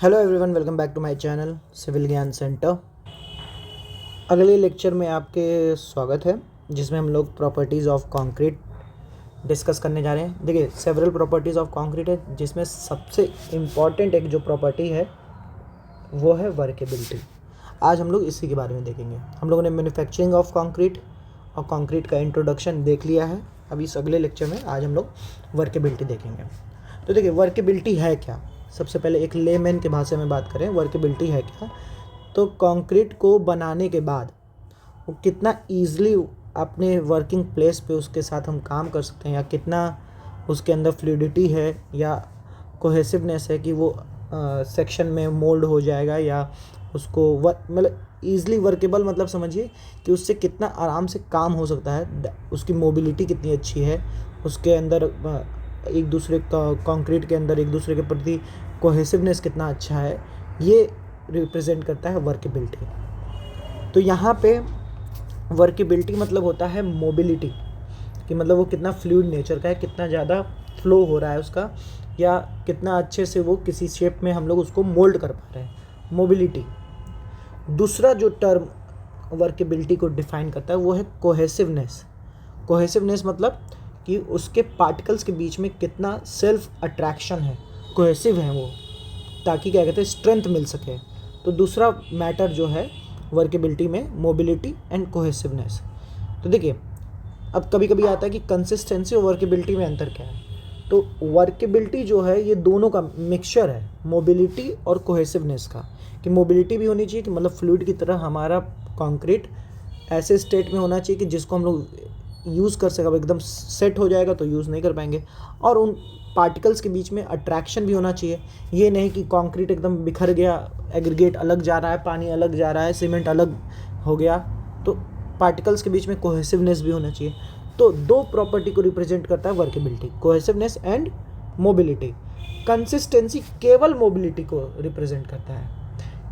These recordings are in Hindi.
Hello everyone, welcome back to my channel civil Gyan centre. अगले लेक्चर में आपके स्वागत है, जिसमें हम लोग प्रॉपर्टीज़ ऑफ कंक्रीट डिस्कस करने जा रहे हैं। देखिए, सेवरल प्रॉपर्टीज़ ऑफ कंक्रीट है, जिसमें सबसे इम्पॉर्टेंट एक जो प्रॉपर्टी है वो है वर्केबिलिटी। आज हम लोग इसी के बारे में देखेंगे। हम लोगों ने मैन्युफैक्चरिंग ऑफ कंक्रीट और कंक्रीट का इंट्रोडक्शन देख लिया है। अभी इस अगले लेक्चर में आज हम लोग वर्केबिलिटी देखेंगे। तो देखिए, वर्केबिलिटी है क्या। सबसे पहले एक लेमैन के भाषा में बात करें, वर्केबिलिटी है क्या। तो कंक्रीट को बनाने के बाद वो कितना ईजिली अपने वर्किंग प्लेस पे उसके साथ हम काम कर सकते हैं, या कितना उसके अंदर फ्लूइडिटी है या कोहेसिवनेस है कि वो सेक्शन में मोल्ड हो जाएगा, या उसको मतलब ईजिली वर्केबल, मतलब समझिए कि उससे कितना आराम से काम हो सकता है, उसकी मोबिलिटी कितनी अच्छी है, उसके अंदर एक दूसरे का कंक्रीट के अंदर एक दूसरे के प्रति कोहेसिवनेस कितना अच्छा है, ये रिप्रेजेंट करता है वर्केबिलिटी। तो यहाँ पे वर्केबिलिटी मतलब होता है मोबिलिटी, कि मतलब वो कितना फ्लूइड नेचर का है, कितना ज़्यादा फ्लो हो रहा है उसका, या कितना अच्छे से वो किसी शेप में हम लोग उसको मोल्ड कर पा रहे हैं, मोबिलिटी। दूसरा जो टर्म वर्केबिलिटी को डिफाइन करता है वो है कोहेसिवनेस। कोहेसिवनेस मतलब कि उसके पार्टिकल्स के बीच में कितना सेल्फ अट्रैक्शन है, कोहेसिव है वो, ताकि क्या कहते हैं स्ट्रेंथ मिल सके। तो दूसरा मैटर जो है वर्केबिलिटी में, मोबिलिटी एंड कोहेसिवनेस। तो देखिए, अब कभी कभी आता है कि कंसिस्टेंसी और वर्केबिलिटी में अंतर क्या है। तो वर्केबिलिटी जो है ये दोनों का मिक्सचर है, मोबिलिटी और कोहेसिवनेस का। कि मोबिलिटी भी होनी चाहिए, कि मतलब फ्लूइड की तरह हमारा कंक्रीट ऐसे स्टेट में होना चाहिए कि जिसको हम लोग यूज़ कर सकें। एकदम सेट हो जाएगा तो यूज़ नहीं कर पाएंगे। और उन पार्टिकल्स के बीच में अट्रैक्शन भी होना चाहिए। ये नहीं कि कंक्रीट एकदम बिखर गया, एग्रीगेट अलग जा रहा है, पानी अलग जा रहा है, सीमेंट अलग हो गया। तो पार्टिकल्स के बीच में कोहेसिवनेस भी होना चाहिए। तो दो प्रॉपर्टी को रिप्रेजेंट करता है workability, cohesiveness and mobility. Consistency केवल मोबिलिटी को रिप्रेजेंट करता है।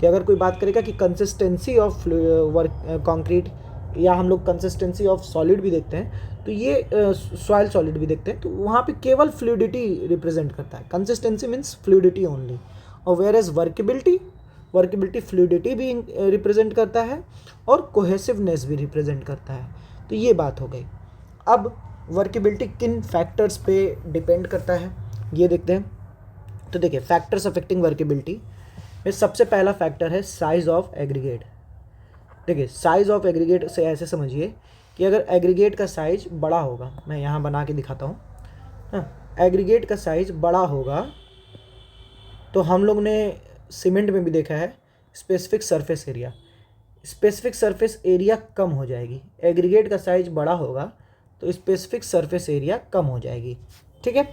कि अगर कोई बात करेगा कि कंसिस्टेंसी ऑफ कंक्रीट, या हम लोग कंसिस्टेंसी ऑफ सॉलिड भी देखते हैं, तो ये सॉइल सॉलिड भी देखते हैं, तो वहाँ पे केवल फ्लूइडिटी रिप्रेजेंट करता है। Consistency means fluidity only. और वेयर एज वर्केबिलिटी फ्लूइडिटी भी रिप्रेजेंट करता है और कोहेसिवनेस भी रिप्रेजेंट करता है। तो ये बात हो गई। अब वर्केबिलिटी किन फैक्टर्स पे डिपेंड करता है ये देखते हैं। तो देखिए, फैक्टर्स अफेक्टिंग वर्केबिलिटी में सबसे पहला फैक्टर है साइज ऑफ एग्रीगेट। देखिए, साइज ऑफ एग्रीगेट से ऐसे समझिए कि अगर एग्रीगेट का साइज बड़ा होगा, मैं यहाँ बना के दिखाता हूँ। एग्रीगेट का साइज बड़ा होगा तो हम लोग ने सीमेंट में भी देखा है, स्पेसिफिक सरफेस एरिया कम हो जाएगी। एग्रीगेट का साइज बड़ा होगा तो स्पेसिफिक सरफेस एरिया कम हो जाएगी। ठीक है।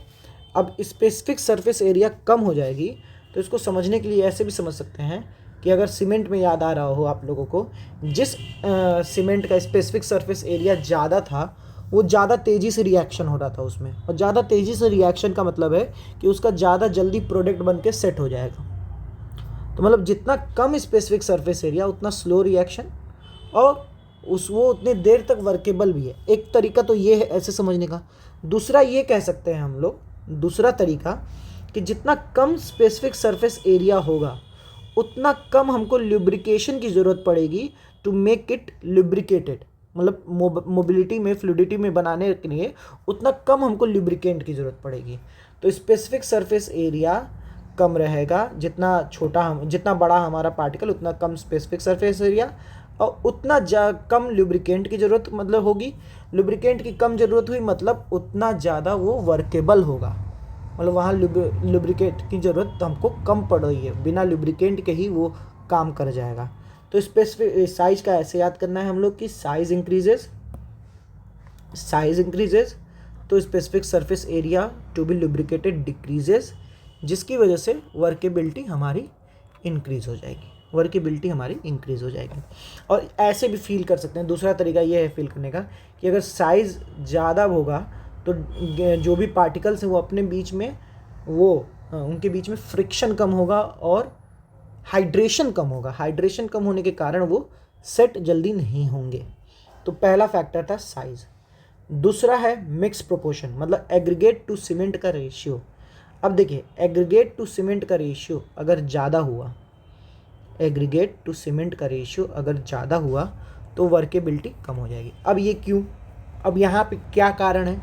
अब स्पेसिफिक सरफेस एरिया कम हो जाएगी तो इसको समझने के लिए ऐसे भी समझ सकते हैं कि अगर सीमेंट में याद आ रहा हो आप लोगों को, जिस सीमेंट का स्पेसिफिक सरफेस एरिया ज़्यादा था वो ज़्यादा तेज़ी से रिएक्शन हो रहा था उसमें। और ज़्यादा तेज़ी से रिएक्शन का मतलब है कि उसका ज़्यादा जल्दी प्रोडक्ट बन के सेट हो जाएगा। तो मतलब जितना कम स्पेसिफिक सरफेस एरिया उतना स्लो रिएक्शन, और वो उतनी देर तक वर्केबल भी है। एक तरीका तो ये है ऐसे समझने का। दूसरा ये कह सकते हैं हम लोग, दूसरा तरीका, कि जितना कम स्पेसिफिक सरफेस एरिया होगा उतना कम हमको लुब्रिकेशन की ज़रूरत पड़ेगी टू मेक इट लुब्रिकेटेड। मतलब मोबिलिटी में, फ्लूइडिटी में बनाने के लिए उतना कम हमको लुब्रिकेंट की ज़रूरत पड़ेगी। तो स्पेसिफिक सरफेस एरिया कम रहेगा, जितना बड़ा हमारा पार्टिकल उतना कम स्पेसिफिक सरफेस एरिया, और उतना कम लुब्रिकेंट की ज़रूरत मतलब होगी। लुब्रिकेंट की कम ज़रूरत हुई मतलब उतना ज़्यादा वो वर्केबल होगा। मतलब वहाँ लुब्रिकेंट की ज़रूरत हमको कम पड़ रही है, बिना लुब्रिकेंट के ही वो काम कर जाएगा। तो स्पेसिफिक साइज का ऐसे याद करना है हम लोग कि साइज इंक्रीजेज तो specific surface area to be lubricated decreases, जिसकी वजह से वर्केबिलिटी हमारी इंक्रीज हो जाएगी। और ऐसे भी फील कर सकते हैं। दूसरा तरीका ये है फील करने का कि अगर साइज़ ज़्यादा होगा तो जो भी पार्टिकल्स हैं वो अपने बीच में उनके बीच में फ्रिक्शन कम होगा और हाइड्रेशन कम होगा। हाइड्रेशन कम होने के कारण वो सेट जल्दी नहीं होंगे। तो पहला फैक्टर था साइज़। दूसरा है मिक्स प्रोपोर्शन, मतलब एग्रीगेट टू सीमेंट का रेशियो। अब देखिए एग्रीगेट टू सीमेंट का रेशियो अगर ज़्यादा हुआ, एग्रीगेट टू सीमेंट का रेशियो अगर ज़्यादा हुआ तो वर्केबिलिटी कम हो जाएगी। अब ये क्यों? अब यहाँ पे क्या कारण है?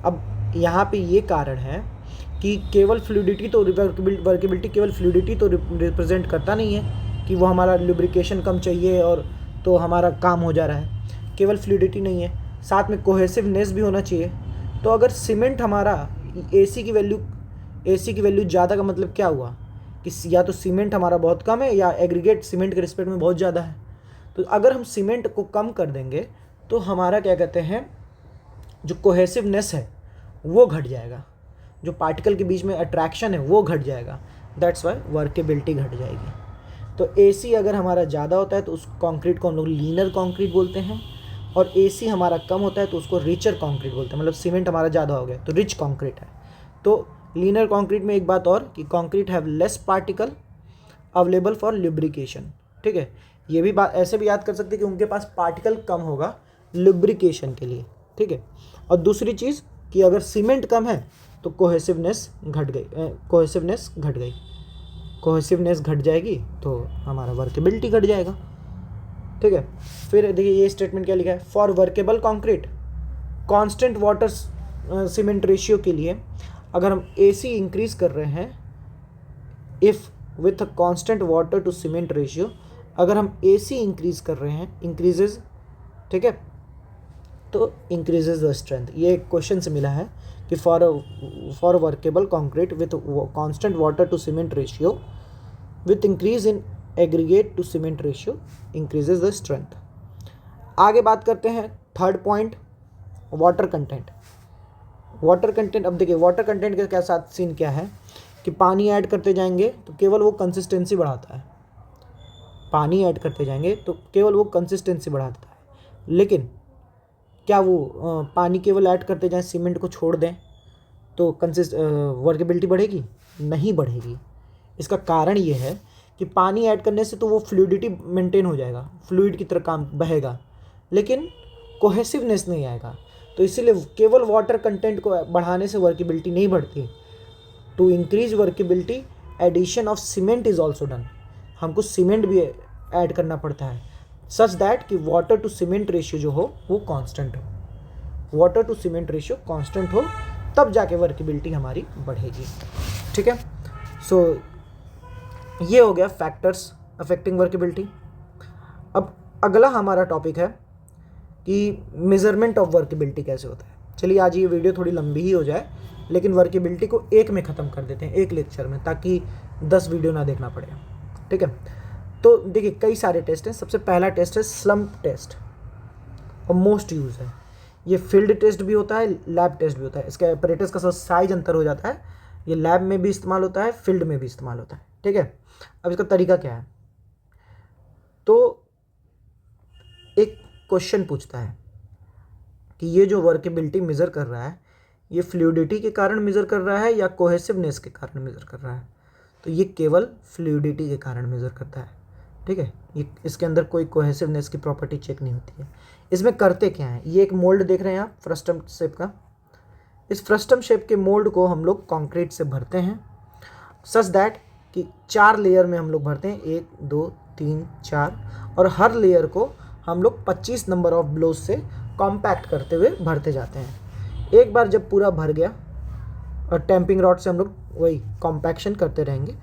अब यहाँ पे ये कारण है कि केवल फ्लूइडिटी तो वर्केबिलिटी केवल फ्लूइडिटी तो रिप्रेजेंट करता नहीं है कि वो हमारा लुब्रिकेशन कम चाहिए और तो हमारा काम हो जा रहा है। केवल फ्लूइडिटी नहीं है, साथ में कोहेसिवनेस भी होना चाहिए। तो अगर सीमेंट हमारा AC की वैल्यू ज़्यादा का मतलब क्या हुआ कि या तो सीमेंट हमारा बहुत कम है या एग्रीगेट सीमेंट के रिस्पेक्ट में बहुत ज़्यादा है। तो अगर हम सीमेंट को कम कर देंगे तो हमारा क्या कहते हैं, जो कोहेसिवनेस है वो घट जाएगा, जो पार्टिकल के बीच में अट्रैक्शन है वो घट जाएगा। दैट्स वाई वर्केबिलिटी घट जाएगी। तो AC अगर हमारा ज़्यादा होता है तो उस कंक्रीट को हम लोग लीनर कंक्रीट बोलते हैं, और AC हमारा कम होता है तो उसको रिचर कंक्रीट बोलते हैं। मतलब सीमेंट हमारा ज़्यादा हो गया तो रिच कंक्रीट है। तो लीनर कंक्रीट में एक बात और कि concrete have less particle available for lubrication. ठीक है, ये भी बात ऐसे भी याद कर सकते हैं कि उनके पास पार्टिकल कम होगा लुब्रिकेशन के लिए। ठीक है, और दूसरी चीज़ कि अगर सीमेंट कम है तो कोहेसिवनेस घट जाएगी तो हमारा वर्केबिलिटी घट जाएगा। ठीक है, फिर देखिए ये स्टेटमेंट क्या लिखा है, for workable concrete constant water cement ratio के लिए अगर हम AC इंक्रीज कर रहे हैं, if with a constant water to cement ratio, अगर हम AC इंक्रीज कर रहे हैं, इंक्रीजेज, ठीक है, तो इंक्रीजेज द स्ट्रेंथ। ये एक क्वेश्चन से मिला है कि for workable concrete with constant water to cement ratio with increase in aggregate to cement ratio increases the strength. आगे बात करते हैं third point, water content. Water content, अब देखिए वाटर कंटेंट के क्या साथ सीन क्या है कि पानी ऐड करते जाएंगे तो केवल वो कंसिस्टेंसी बढ़ाता है, पानी ऐड करते जाएंगे तो केवल वो कंसिस्टेंसी बढ़ाता है। लेकिन क्या वो पानी केवल ऐड करते जाएं, सीमेंट को छोड़ दें तो वर्केबिलिटी बढ़ेगी? नहीं बढ़ेगी। इसका कारण ये है कि पानी ऐड करने से तो वो फ्लूइडिटी मेंटेन हो जाएगा, फ्लूइड की तरह काम बहेगा, लेकिन कोहेसिवनेस नहीं आएगा। तो इसीलिए केवल वाटर कंटेंट को बढ़ाने से वर्केबिलिटी नहीं बढ़ती। To increase workability addition of cement is also done. हमको सीमेंट भी ऐड करना पड़ता है सच दैट कि वाटर टू सीमेंट रेशियो जो हो वो कांस्टेंट हो, water to cement ratio constant हो, तब जाके वर्केबिलिटी हमारी बढ़ेगी। ठीक है, सो ये हो गया फैक्टर्स अफेक्टिंग वर्केबिलिटी। अब अगला हमारा टॉपिक है कि मेजरमेंट ऑफ वर्केबिलिटी कैसे होता है। चलिए आज ये वीडियो थोड़ी लंबी ही हो जाए, लेकिन वर्केबिलिटी को एक में ख़त्म कर देते हैं, एक लेक्चर में, ताकि 10 वीडियो ना देखना पड़े। ठीक है, तो देखिए कई सारे टेस्ट हैं। सबसे पहला टेस्ट है स्लम्प टेस्ट और मोस्ट यूज है। ये फील्ड टेस्ट भी होता है, लैब टेस्ट भी होता है। इसके अपरेटस का साइज अंतर हो जाता है, ये लैब में भी इस्तेमाल होता है, फील्ड में भी इस्तेमाल होता है। ठीक है, अब इसका तरीका क्या है, तो एक क्वेश्चन पूछता है कि ये जो वर्केबिलिटी मेज़र कर रहा है ये फ्लूइडिटी के कारण मेज़र कर रहा है या कोहेसिवनेस के कारण मेज़र कर रहा है। तो ये केवल फ्लूइडिटी के कारण मेज़र करता है। ठीक है, ये इसके अंदर कोई कोहेसिवनेस की प्रॉपर्टी चेक नहीं होती है। इसमें करते क्या है, ये एक मोल्ड देख रहे हैं आप फ्रस्टम शेप का। इस फ्रस्टम शेप के मोल्ड को हम लोग कंक्रीट से भरते हैं सच दैट कि 4 लेयर में हम लोग भरते हैं, 1 2 3 4, और हर लेयर को हम लोग 25 नंबर ऑफ ब्लोज से कॉम्पैक्ट करते हुए भरते जाते हैं। एक बार जब पूरा भर गया, और टैंपिंग रॉड से हम लोग वही कॉम्पैक्शन करते रहेंगे,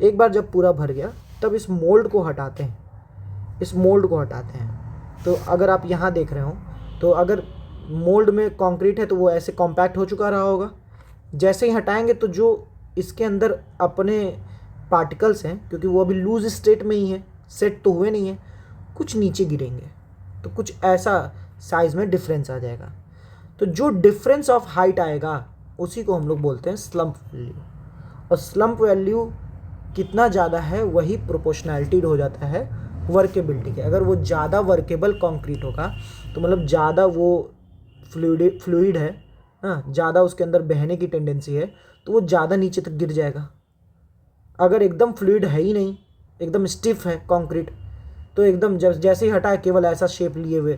एक बार जब पूरा भर गया तब इस मोल्ड को हटाते हैं, इस मोल्ड को हटाते हैं। तो अगर आप यहाँ देख रहे हो तो अगर मोल्ड में कंक्रीट है तो वो ऐसे कॉम्पैक्ट हो चुका रहा होगा। जैसे ही हटाएंगे तो जो इसके अंदर अपने पार्टिकल्स हैं, क्योंकि वो अभी लूज स्टेट में ही है, सेट तो हुए नहीं है, कुछ नीचे गिरेंगे, तो कुछ ऐसा साइज में डिफरेंस आ जाएगा। तो जो डिफरेंस ऑफ हाइट आएगा उसी को हम लोग बोलते हैं स्लम्प वैल्यू। और स्लम्प वैल्यू कितना ज़्यादा है वही प्रोपोर्शनैलिटी हो जाता है वर्केबिलिटी के। अगर वो ज़्यादा वर्केबल कंक्रीट होगा तो मतलब ज़्यादा वो फ्लूइड है, हाँ, ज़्यादा उसके अंदर बहने की टेंडेंसी है, तो वो ज़्यादा नीचे तक गिर जाएगा। अगर एकदम फ्लूइड है ही नहीं, एकदम स्टिफ है कंक्रीट, तो एकदम जैसे ही हटाए केवल ऐसा शेप लिए हुए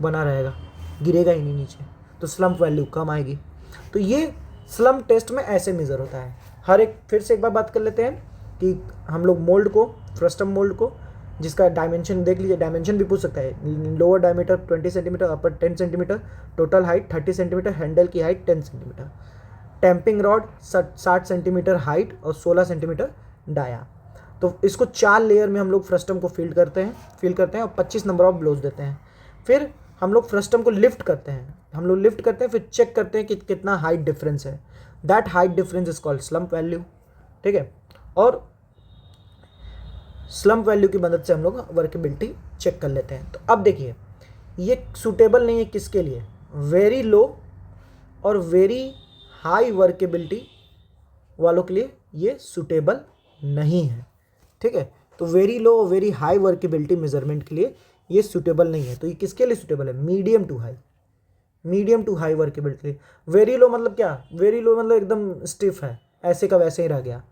बना रहेगा, गिरेगा ही नहीं नीचे, तो स्लम्प वैल्यू कम आएगी। तो ये स्लम्प टेस्ट में ऐसे मेज़र होता है। हर एक, फिर से एक बार बात कर लेते हैं कि हम लोग मोल्ड को, फ्रस्टम मोल्ड को, जिसका डायमेंशन देख लीजिए, डायमेंशन भी पूछ सकता है। Lower diameter 20 centimetre, upper 10 centimetre, total height 30 centimetre, handle की height 10 centimetre, tamping rod 60 centimetre height और 16 सेंटीमीटर डाया। तो इसको 4 लेयर में हम लोग फ्रस्टम को फिल करते हैं और 25 नंबर ऑफ ब्लोज देते हैं। फिर हम लोग फ्रस्टम को लिफ्ट करते हैं, फिर चेक करते हैं कि कितना हाइट डिफरेंस है। That height difference is called slump value, ठीक है। और स्लम्प वैल्यू की मदद से हम लोग वर्केबिलिटी चेक कर लेते हैं। तो अब देखिए, ये सूटेबल नहीं है किसके लिए? वेरी लो और वेरी हाई वर्केबिलिटी वालों के लिए ये सूटेबल नहीं है, ठीक है। तो वेरी लो और वेरी हाई वर्केबिलिटी मेजरमेंट के लिए ये सूटेबल नहीं है। तो ये किसके लिए सूटेबल है? Medium to high workability. Very low मतलब क्या? वेरी लो मतलब एकदम स्टिफ है, ऐसे का वैसे ही रह गया।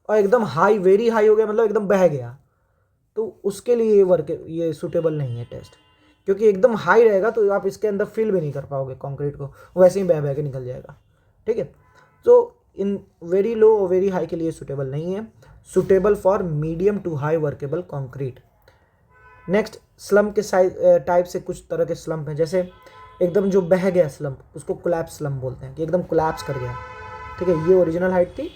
और एकदम हाई, वेरी हाई हो गया मतलब एकदम बह गया, तो उसके लिए ये सूटेबल नहीं है टेस्ट। क्योंकि एकदम हाई रहेगा तो आप इसके अंदर फिल भी नहीं कर पाओगे कंक्रीट को, वैसे ही बह के निकल जाएगा, ठीक है। तो इन वेरी लो और वेरी हाई के लिए सूटेबल नहीं है, suitable for medium to high workable concrete. Next, slump के साइज टाइप से कुछ तरह के स्लम्प हैं। जैसे एकदम जो बह गया स्लम्प, उसको कोलैप्स स्लम्प बोलते हैं, कि एकदम कोलैप्स कर गया, ठीक है। ये ओरिजिनल हाइट थी,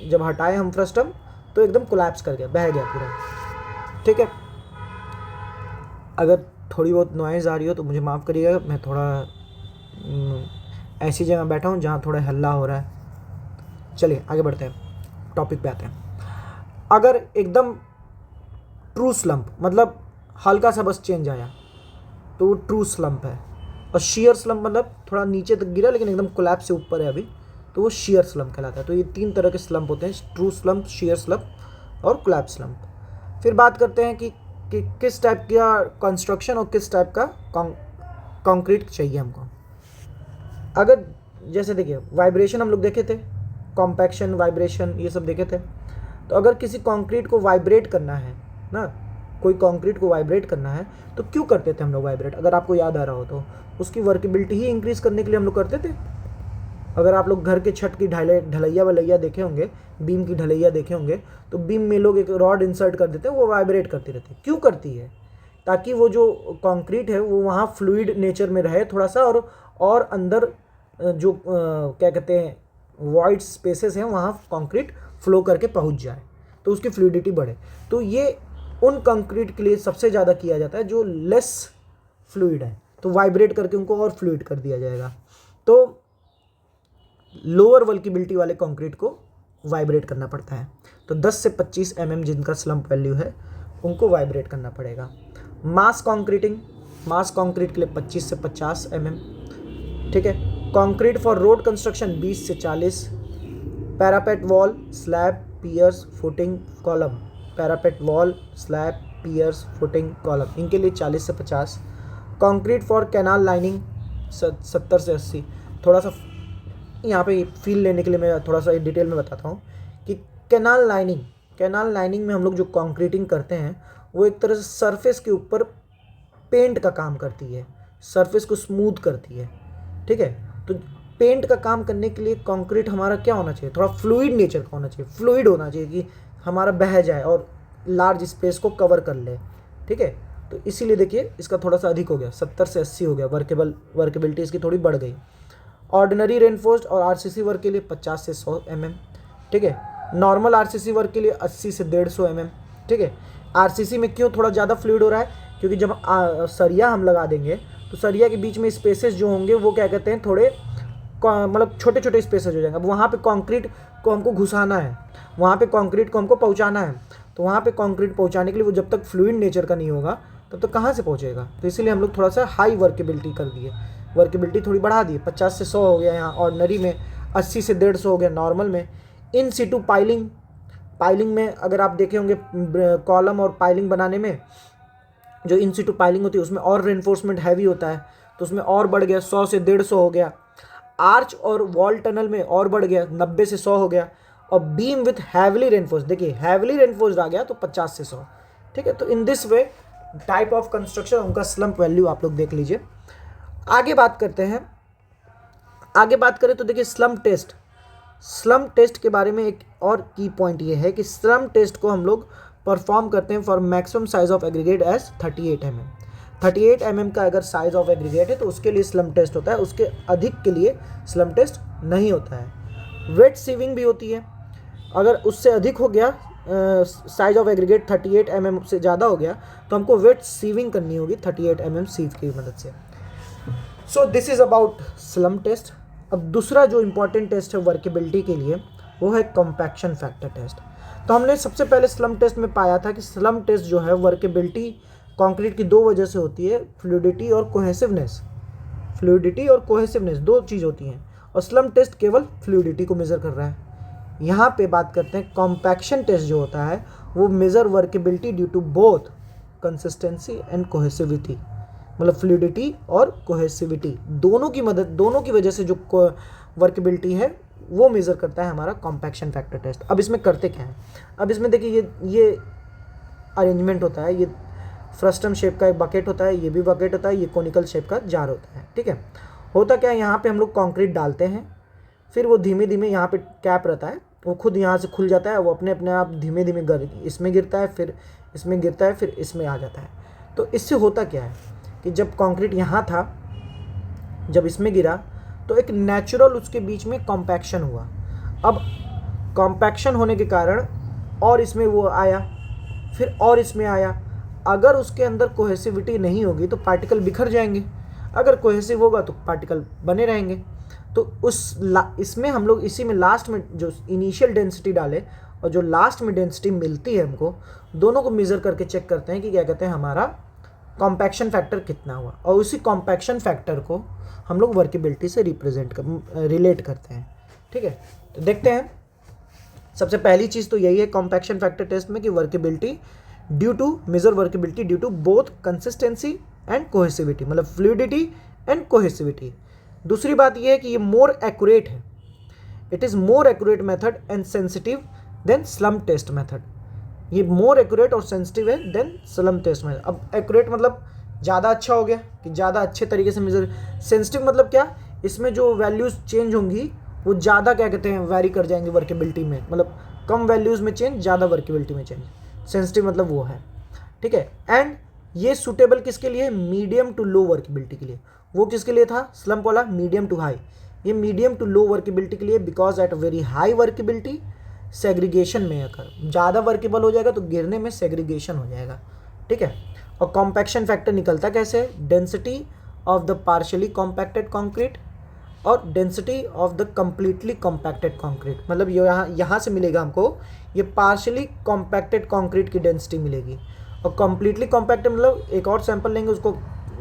जब हटाए हम फ्रस्टम तो एकदम कोलैप्स कर गया, बह गया पूरा, ठीक है। अगर थोड़ी बहुत नॉइज़ आ रही हो तो मुझे माफ़ करिएगा, मैं थोड़ा ऐसी जगह बैठा हूँ जहाँ थोड़ा हल्ला हो रहा है। चलिए आगे बढ़ते हैं, टॉपिक पे आते हैं। अगर एकदम ट्रू स्लम्प मतलब हल्का सा बस चेंज आया तो वो ट्रू स्लम्प है। और शियर स्लम्प मतलब थोड़ा नीचे तक गिरा लेकिन एकदम कोलैप्स से ऊपर है अभी, तो वो शियर स्लम्प कहलाता है। तो ये 3 तरह के स्लम्प होते हैं, ट्रू स्लम्प, शियर स्लम्प और कोलैप्स स्लम्प। फिर बात करते हैं कि किस टाइप का कंस्ट्रक्शन और किस टाइप का कंक्रीट चाहिए हमको। अगर जैसे देखिए, वाइब्रेशन हम लोग देखे थे, कॉम्पैक्शन, वाइब्रेशन, ये सब देखे थे। तो अगर किसी कंक्रीट को वाइब्रेट करना है ना, कोई कंक्रीट को वाइब्रेट करना है तो क्यों करते थे हम लोग वाइब्रेट? अगर आपको याद आ रहा हो तो उसकी वर्केबिलिटी ही इंक्रीज करने के लिए हम लोग करते थे। अगर आप लोग घर के छत की ढलैया वलैया देखे होंगे, बीम की ढलैया देखे होंगे, तो बीम में लोग एक रॉड इंसर्ट कर देते हैं, वो वाइब्रेट करती रहती है। क्यों करती है? ताकि वो जो कंक्रीट है वो वहाँ फ्लूइड नेचर में रहे थोड़ा सा, और अंदर जो क्या कहते हैं वॉइड स्पेसेस हैं वहाँ कंक्रीट फ्लो करके पहुँच जाए, तो उसकी फ्लूइडिटी बढ़े। तो ये उन कंक्रीट के लिए सबसे ज़्यादा किया जाता है जो लेस फ्लूइड है, तो वाइब्रेट करके उनको और फ्लूइड कर दिया जाएगा। तो लोअर वर्केबिलिटी वाले कंक्रीट को वाइब्रेट करना पड़ता है। तो 10 से 25 mm जिनका स्लम्प वैल्यू है उनको वाइब्रेट करना पड़ेगा। मास कंक्रीट के लिए 25 से 50 mm, ठीक है। कंक्रीट फॉर रोड कंस्ट्रक्शन 20 से 40। Parapet wall, slab, piers, footing, column, parapet wall, slab, piers, footing, column, इनके लिए 40 से 50। कंक्रीट फॉर कैनाल लाइनिंग 70 से 80। थोड़ा सा यहाँ पे फील लेने के लिए मैं थोड़ा सा डिटेल में बताता हूँ कि कैनाल लाइनिंग में हम लोग जो कंक्रीटिंग करते हैं वो एक तरह से सरफेस के ऊपर पेंट का काम करती है, सरफेस को स्मूथ करती है, ठीक है। तो पेंट का काम करने के लिए कंक्रीट हमारा क्या होना चाहिए? थोड़ा फ्लूइड नेचर का होना चाहिए, फ्लूइड होना चाहिए कि हमारा बह जाए और लार्ज स्पेस को कवर कर ले, ठीक है। तो इसीलिए देखिए इसका थोड़ा सा अधिक हो गया, 70 से 80 हो गया, वर्केबिलिटी इसकी थोड़ी बढ़ गई। ऑर्डिनरी रेनफोर्स्ड और आरसीसी वर्क के लिए 50 से 100 mm, ठीक है। नॉर्मल आरसीसी वर्क के लिए 80 से 150 mm, ठीक है। आरसीसी में क्यों थोड़ा ज़्यादा फ्लूइड हो रहा है? क्योंकि जब सरिया हम लगा देंगे तो सरिया के बीच में स्पेसेस जो होंगे वो क्या कहते हैं, थोड़े मतलब छोटे छोटे स्पेसेस हो जाएंगे। अब वहाँ पे कंक्रीट को हमको घुसाना है, वहाँ पे कंक्रीट को हमको पहुँचाना है, तो वहाँ पे कंक्रीट पहुँचाने के लिए वो जब तक फ्लूइड नेचर का नहीं होगा तब तक कहाँ से पहुँचेगा? तो इसीलिए हम लोग थोड़ा सा हाई वर्केबिलिटी कर दिए, वर्केबिलिटी थोड़ी बढ़ा दी। 50 से 100 हो गया यहाँ ऑर्डिनरी में, 80 से 150 हो गया नॉर्मल में। इन सिटू पाइलिंग में अगर आप देखे होंगे कॉलम और पाइलिंग बनाने में जो इन सिटू पाइलिंग होती है उसमें और रेनफोर्समेंट हैवी होता है, तो उसमें और बढ़ गया, 100 से 150 हो गया। आर्च और वॉल टनल में और बढ़ गया, 90 से 100 हो गया। और बीम विथ हैवली रेनफोर्स, देखिए हैवली रेनफोर्स आ गया तो 50 से 100, ठीक है। तो in this way type of construction, उनका स्लम्प वैल्यू आप लोग देख लीजिए। आगे बात करें तो देखिए स्लम्प टेस्ट, स्लम टेस्ट के बारे में एक और की पॉइंट ये है कि स्लम टेस्ट को हम लोग परफॉर्म करते हैं for maximum size of aggregate as 38 mm। 38 mm का अगर साइज ऑफ एग्रीगेट है तो उसके लिए स्लम टेस्ट होता है, उसके अधिक के लिए स्लम टेस्ट नहीं होता है। वेट सीविंग भी होती है, अगर उससे अधिक हो गया साइज ऑफ एग्रीगेट 38 mm से ज़्यादा हो गया तो हमको वेट सीविंग करनी होगी 38 mm सीव की मदद से। So this is about slump test. अब दूसरा जो इम्पॉर्टेंट टेस्ट है वर्केबिलिटी के लिए वो है कॉम्पैक्शन फैक्टर टेस्ट। तो हमने सबसे पहले स्लम टेस्ट में पाया था कि स्लम टेस्ट जो है वर्केबिलिटी कंक्रीट की दो वजह से होती है, फ्लूइडिटी और कोहेसिवनेस। फ्लूइडिटी और कोहेसिवनेस दो चीज़ होती हैं और स्लम टेस्ट केवल फ्लूइडिटी को मेज़र कर रहा है। यहाँ पे बात करते हैं कॉम्पैक्शन टेस्ट जो होता है वो measure workability due to both consistency and cohesiveness, मतलब फ्लूइडिटी और कोहेसिविटी दोनों की वजह से जो वर्केबिलिटी है वो मेज़र करता है हमारा कॉम्पैक्शन फैक्टर टेस्ट। अब इसमें करते क्या है, अब इसमें देखिए ये अरेंजमेंट होता है, ये फ्रस्टम शेप का एक बकेट होता है, ये भी बकेट होता है, ये कोनिकल शेप का जार होता है। ठीक है, होता क्या है, यहाँ पे हम लोग कंक्रीट डालते हैं, फिर वो धीमे धीमे यहाँ पे कैप रहता है, वो खुद यहाँ से खुल जाता है, वो अपने आप धीमे धीमे इसमें गिरता है, फिर इसमें गिरता है, फिर इसमें आ जाता है। तो इससे होता क्या है कि जब कंक्रीट यहाँ था, जब इसमें गिरा तो एक नेचुरल उसके बीच में कॉम्पैक्शन हुआ। अब कॉम्पैक्शन होने के कारण और इसमें वो आया, फिर और इसमें आया। अगर उसके अंदर कोहेसिविटी नहीं होगी तो पार्टिकल बिखर जाएंगे, अगर कोहेसिव होगा तो पार्टिकल बने रहेंगे। तो इसमें हम लोग इसी में लास्ट में जो इनिशियल डेंसिटी डाले और जो लास्ट में डेंसिटी मिलती है हमको, दोनों को मेज़र करके चेक करते हैं कि क्या कहते हैं हमारा कॉम्पैक्शन फैक्टर कितना हुआ, और उसी कॉम्पैक्शन फैक्टर को हम लोग वर्केबिलिटी से रिलेट करते हैं। ठीक है, तो देखते हैं। सबसे पहली चीज़ तो यही है कॉम्पैक्शन फैक्टर टेस्ट में कि workability due to measure workability due to both consistency and cohesiveness, मतलब फ्लूइडिटी एंड कोहेसिविटी। दूसरी बात यह है कि ये मोर एक्यूरेट है, it is more accurate method and sensitive than slump test method. ये मोर एक्यूरेट और सेंसिटिव है देन स्लम टेस्ट मेथड। अब एक्यूरेट मतलब ज़्यादा अच्छा हो गया कि ज़्यादा अच्छे तरीके से मेजर, सेंसिटिव मतलब क्या, इसमें जो वैल्यूज़ चेंज होंगी वो ज़्यादा क्या कहते हैं वैरी कर जाएंगे वर्केबिलिटी में, मतलब कम वैल्यूज़ में चेंज, ज़्यादा वर्केबिलिटी में चेंज। सेंसिटिव मतलब वो है। ठीक है, एंड ये सूटेबल किसके लिए, मीडियम टू लो वर्केबिलिटी के लिए। वो किसके लिए था, स्लम्प वाला मीडियम टू हाई, ये मीडियम टू लो वर्केबिलिटी के लिए, because at very high workability segregation में अगर ज़्यादा वर्केबल हो जाएगा तो गिरने में सेग्रीगेशन हो जाएगा। ठीक है, और कॉम्पैक्शन फैक्टर निकलता कैसे, density of the partially compacted concrete और density of the completely compacted concrete. मतलब यहाँ से मिलेगा हमको ये पार्शियली कॉम्पैक्टेड कॉन्क्रीट की डेंसिटी मिलेगी, और कम्प्लीटली कॉम्पैक्टेड मतलब एक और सैंपल लेंगे, उसको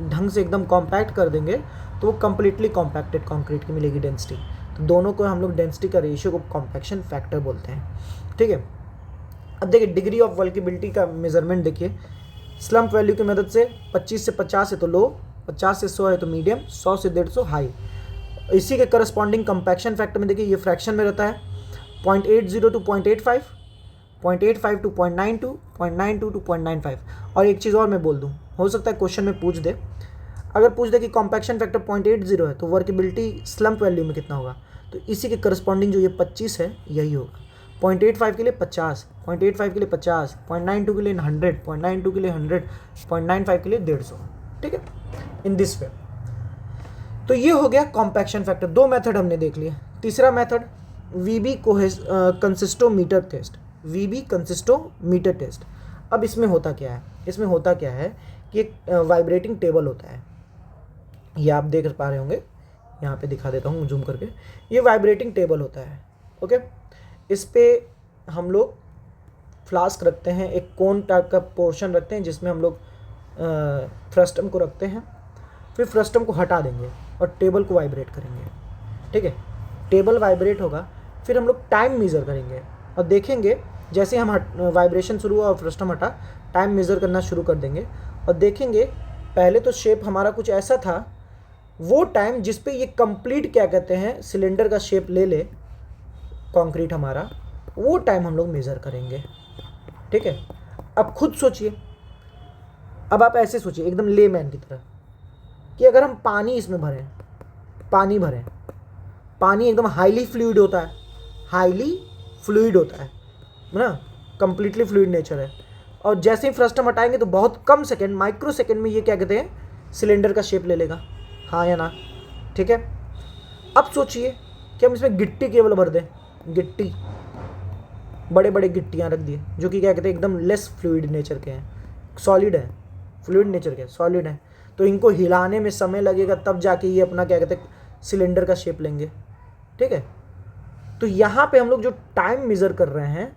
ढंग से एकदम कॉम्पैक्ट कर देंगे तो वो कम्प्लीटली कॉम्पैक्टेड कॉन्क्रीट की मिलेगी डेंसिटी। तो दोनों को हम लोग डेंसिटी का रेशियो को कॉम्पैक्शन फैक्टर बोलते हैं। ठीक है, अब देखिए डिग्री ऑफ वर्केबिलिटी का मेजरमेंट देखिए, स्लम्प वैल्यू की मदद से 25 से 50 है तो लो, 50 से 100 है तो मीडियम, 100 से 150 हाई। इसी के करस्पॉन्डिंग कंपैक्शन फैक्टर में देखिए ये फ्रैक्शन में रहता है 0.80 टू 0.85, 0.85 टू 0.92, 0.92 टू 0.95। और एक चीज़ और मैं बोल दूँ, हो सकता है क्वेश्चन में पूछ दे, अगर पूछ दे कि कॉम्पैक्शन फैक्टर 0.80 है तो वर्केबिलिटी स्लम्प वैल्यू में कितना होगा, तो इसी के करस्पॉन्डिंग जो ये 25 है यही होगा। 0.85 के लिए 50, 0.85 के लिए 50, 0.92 के लिए 100, 0.92 के लिए 100, 0.95 के लिए 150। ठीक है, इन दिस वे। तो ये हो गया कॉम्पैक्शन फैक्टर। दो मेथड हमने देख लिए। तीसरा मेथड वीबी कंसिस्टोमीटर टेस्ट, वीबी कंसिस्टोमीटर टेस्ट। अब इसमें होता क्या है, इसमें होता क्या है कि एक वाइब्रेटिंग टेबल होता है, ये आप देख पा रहे होंगे, यहाँ पे दिखा देता हूँ जूम करके। ये वाइब्रेटिंग टेबल होता है। ओके, इस पे हम लोग फ्लास्क रखते हैं, एक कोन टाइप का पोर्शन रखते हैं जिसमें हम लोग फ्रस्टम को रखते हैं, फिर फ्रस्टम को हटा देंगे और टेबल को वाइब्रेट करेंगे। ठीक है, टेबल वाइब्रेट होगा, फिर हम लोग टाइम मेज़र करेंगे और देखेंगे जैसे हम वाइब्रेशन शुरू हुआ और फ्रस्टम हटा, टाइम मेज़र करना शुरू कर देंगे और देखेंगे पहले तो शेप हमारा कुछ ऐसा था, वो टाइम जिस पे ये कंप्लीट क्या कहते हैं सिलेंडर का शेप ले ले कंक्रीट हमारा, वो टाइम हम लोग मेज़र करेंगे। ठीक है, अब खुद सोचिए, अब आप ऐसे सोचिए एकदम लेमैन की तरह कि अगर हम पानी इसमें भरें, पानी एकदम हाईली फ्लूइड होता है, हाईली फ्लूइड होता है ना, कंप्लीटली फ्लूइड नेचर है। और जैसे ही फ्रस्टम हटाएंगे तो बहुत कम सेकेंड, माइक्रो सेकेंड में ये क्या कहते हैं, सिलेंडर का शेप ले लेगा, हाँ या ना, ठीक है। अब सोचिए कि हम इसमें गिट्टी केवल भर दें, गिट्टी, बड़े बड़े गिट्टियाँ रख दिए जो कि क्या कहते हैं एकदम लेस फ्लूइड नेचर के हैं, सॉलिड है, फ्लूइड नेचर के सॉलिड है, तो इनको हिलाने में समय लगेगा, तब जाके ये अपना क्या कहते हैं सिलेंडर का शेप लेंगे, ठीक है। तो यहाँ पे हम लोग जो टाइम मेज़र कर रहे हैं,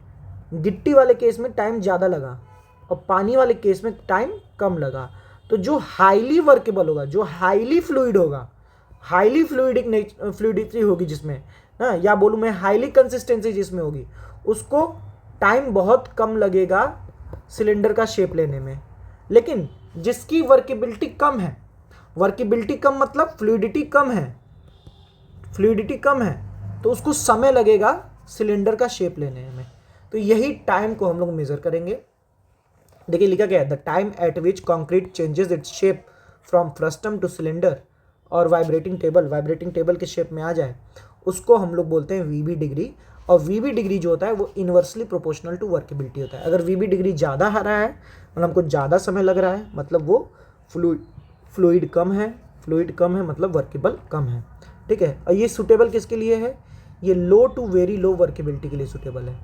गिट्टी वाले केस में टाइम ज़्यादा लगा और पानी वाले केस में टाइम कम लगा। तो जो हाईली वर्केबल होगा, जो हाईली फ्लूइड होगा, हाईली फ्लूइडिटी होगी जिसमें, हाँ, या बोलूँ मैं हाईली कंसिस्टेंसी जिसमें होगी, उसको टाइम बहुत कम लगेगा सिलेंडर का शेप लेने में। लेकिन जिसकी वर्केबिलिटी कम है, वर्केबिलिटी कम मतलब फ्लूइडिटी कम है, फ्लूइडिटी कम है, तो उसको समय लगेगा सिलेंडर का शेप लेने में। तो यही टाइम को हम लोग मेजर करेंगे। देखिए लिखा गया है, the time eight which concrete changes its shape from frustum two cylinder और वाइब्रेटिंग टेबल के शेप में आ जाए, उसको हम लोग बोलते हैं वीबी डिग्री। और वीबी डिग्री जो होता है वो इन्वर्सली प्रोपोर्शनल टू वर्केबिलिटी होता है। अगर वीबी डिग्री ज़्यादा आ रहा है मतलब हमको ज़्यादा समय लग रहा है, मतलब वो फ्लूइड कम है मतलब वर्केबल कम है, ठीक है। और ये सूटेबल किसके लिए है, ये लो टू वेरी लो वर्केबिलिटी के लिए सूटेबल है,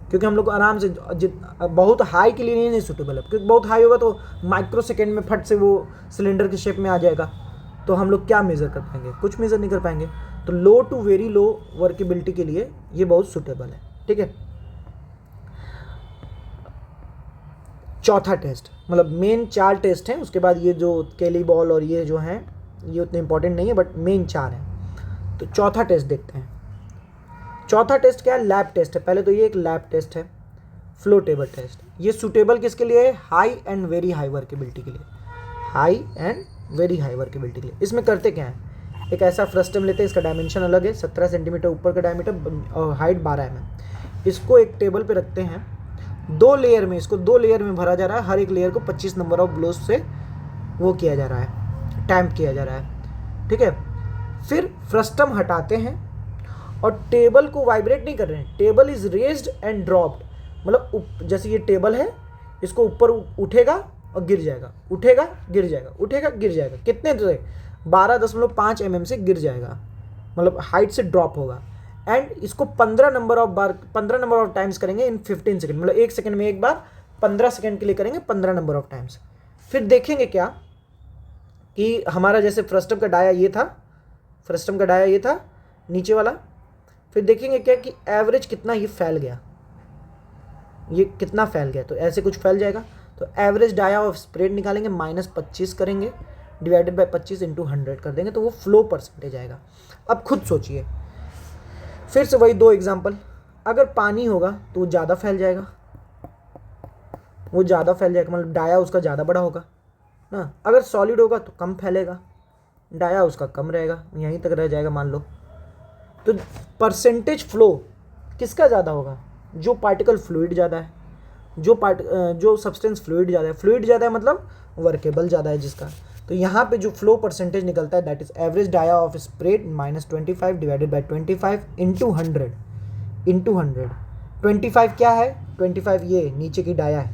क्योंकि हम लोग आराम से, बहुत हाई के लिए नहीं सूटेबल है, क्योंकि बहुत हाई होगा तो माइक्रो सेकेंड में फट से वो सिलेंडर के शेप में आ जाएगा, तो हम लोग क्या मेज़र कर पाएंगे, कुछ मेज़र नहीं कर पाएंगे। तो लो टू वेरी लो वर्केबिलिटी के लिए ये बहुत सूटेबल है, ठीक है। चौथा टेस्ट, मतलब मेन 4 टेस्ट हैं, उसके बाद ये जो केली बॉल और ये जो हैं ये उतने इंपॉर्टेंट नहीं है, बट मेन 4 हैं। तो चौथा टेस्ट देखते हैं। चौथा टेस्ट क्या है, लैब टेस्ट है। पहले तो ये एक लैब टेस्ट है, फ्लो टेबल टेस्ट। ये सूटेबल किसके लिए है, high and very high workability के लिए, high and very high workability के लिए। इसमें करते क्या है, एक ऐसा फ्रस्टम लेते हैं, इसका डायमेंशन अलग है, 17 सेंटीमीटर ऊपर का डायमीटर और हाइट 12 mm। इसको एक टेबल पे रखते हैं, 2 लेयर में, इसको 2 लेयर में भरा जा रहा है, हर एक लेयर को 25 नंबर ऑफ ब्लोज से वो किया जा रहा है, टैम्प किया जा रहा है, ठीक है। फिर फ्रस्टम हटाते हैं और टेबल को वाइब्रेट नहीं कर रहे हैं, table is raised and dropped, मतलब जैसे ये टेबल है, इसको ऊपर उठेगा और गिर जाएगा, उठेगा गिर जाएगा, उठेगा गिर जाएगा, कितने से 12.5 mm से गिर जाएगा, मतलब हाइट से ड्रॉप होगा। एंड इसको 15 नंबर ऑफ टाइम्स करेंगे इन 15 सेकेंड, मतलब 1 सेकेंड में एक बार, 15 सेकेंड के लिए करेंगे 15 नंबर ऑफ टाइम्स। फिर देखेंगे क्या कि हमारा जैसे फ्रस्टम का डाया ये था नीचे वाला, फिर देखेंगे क्या कि एवरेज कितना ये फैल गया, ये कितना फैल गया, तो ऐसे कुछ फैल जाएगा। तो एवरेज डाया ऑफ स्प्रेड निकालेंगे, -25 करेंगे, डिवाइडेड बाय 25 इंटू 100 कर देंगे, तो वो फ्लो परसेंटेज आएगा। अब खुद सोचिए, फिर से वही 2 एग्जाम्पल, अगर पानी होगा तो वो ज़्यादा फैल जाएगा, मतलब डाया उसका ज़्यादा बड़ा होगा ना। अगर सॉलिड होगा तो कम फैलेगा, डाया उसका कम रहेगा, यहीं तक रह जाएगा मान लो। तो परसेंटेज फ्लो किसका ज़्यादा होगा, जो पार्टिकल फ्लूइड ज़्यादा है, जो सब्सटेंस फ्लूइड ज़्यादा है मतलब वर्केबल ज़्यादा है जिसका। तो यहाँ पे जो फ्लो परसेंटेज निकलता है, that is average dia of spread -25 divided by 25 into 100 25 क्या है, 25 ये नीचे की डाया है,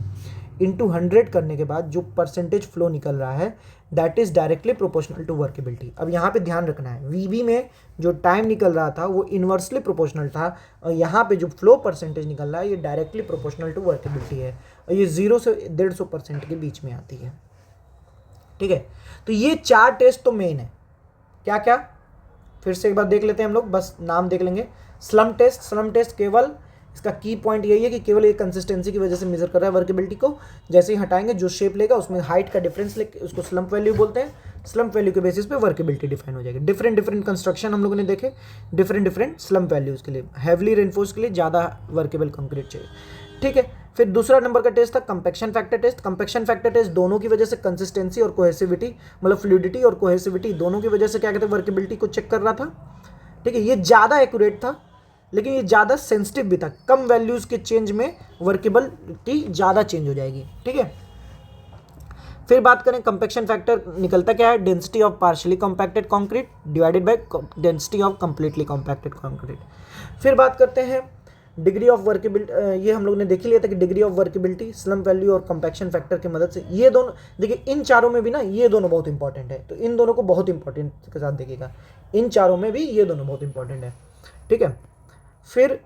इंटू 100 करने के बाद जो परसेंटेज फ्लो निकल रहा है, that is directly proportional to workability. अब यहाँ पे ध्यान रखना है, वीबी में जो टाइम निकल रहा था वो इन्वर्सली प्रोपोर्शनल था, और यहाँ पे जो फ्लो परसेंटेज निकल रहा है ये डायरेक्टली प्रोपोर्शनल टू वर्केबिलिटी है, और ये 0 से 150% के बीच में आती है, ठीक है। तो ये 4 टेस्ट तो मेन है, क्या क्या, फिर से एक बार देख लेते हैं हम लोग, बस नाम देख लेंगे। स्लम टेस्ट केवल इसका की पॉइंट यही है कि केवल एक कंसिस्टेंसी की वजह से मेजर कर रहा है वर्केबिलिटी को। जैसे ही हटाएंगे जो शेप लेगा उसमें हाइट का डिफरेंस लेके उसको स्लम्प वैल्यू बोलते हैं। स्लम्प वैल्यू के बेसिस पे वर्केबिलिटी डिफाइन हो जाएगी। डिफरेंट कंस्ट्रक्शन हम लोगों ने देखे, डिफरेंट स्लम्प वैल्यूज के लिए, हैवली रेनफोर्स के लिए ज़्यादा वर्केबल कंक्रीट चाहिए, ठीक है। फिर दूसरा नंबर का टेस्ट था compaction factor test. Compaction factor test दोनों की वजह से कंसिस्टेंसी और कोहेसिविटी, मतलब फ्लूइडिटी और कोहेसिविटी दोनों की वजह से क्या कहते हैं वर्केबिलिटी को चेक कर रहा था, ठीक है। ये ज़्यादा एक्यूरेट था, लेकिन ये ज़्यादा सेंसिटिव भी था, कम वैल्यूज़ के चेंज में वर्केबिलिटी ज़्यादा चेंज हो जाएगी, ठीक है। फिर बात करें कंपैक्शन फैक्टर, निकलता क्या है, density of partially compacted concrete divided by density of completely compacted concrete. फिर बात करते हैं डिग्री ऑफ वर्केबिलिटी, ये हम लोग ने देख ही लिया था कि degree of workability, slump value और कंपैक्शन फैक्टर की मदद से, ये दोनों देखिए, इन चारों में भी ना ये दोनों बहुत इंपॉर्टेंट है, तो इन दोनों को बहुत इंपॉर्टेंट के साथ देखिएगा, इन चारों में भी ये दोनों बहुत इंपॉर्टेंट है, ठीक है। फिर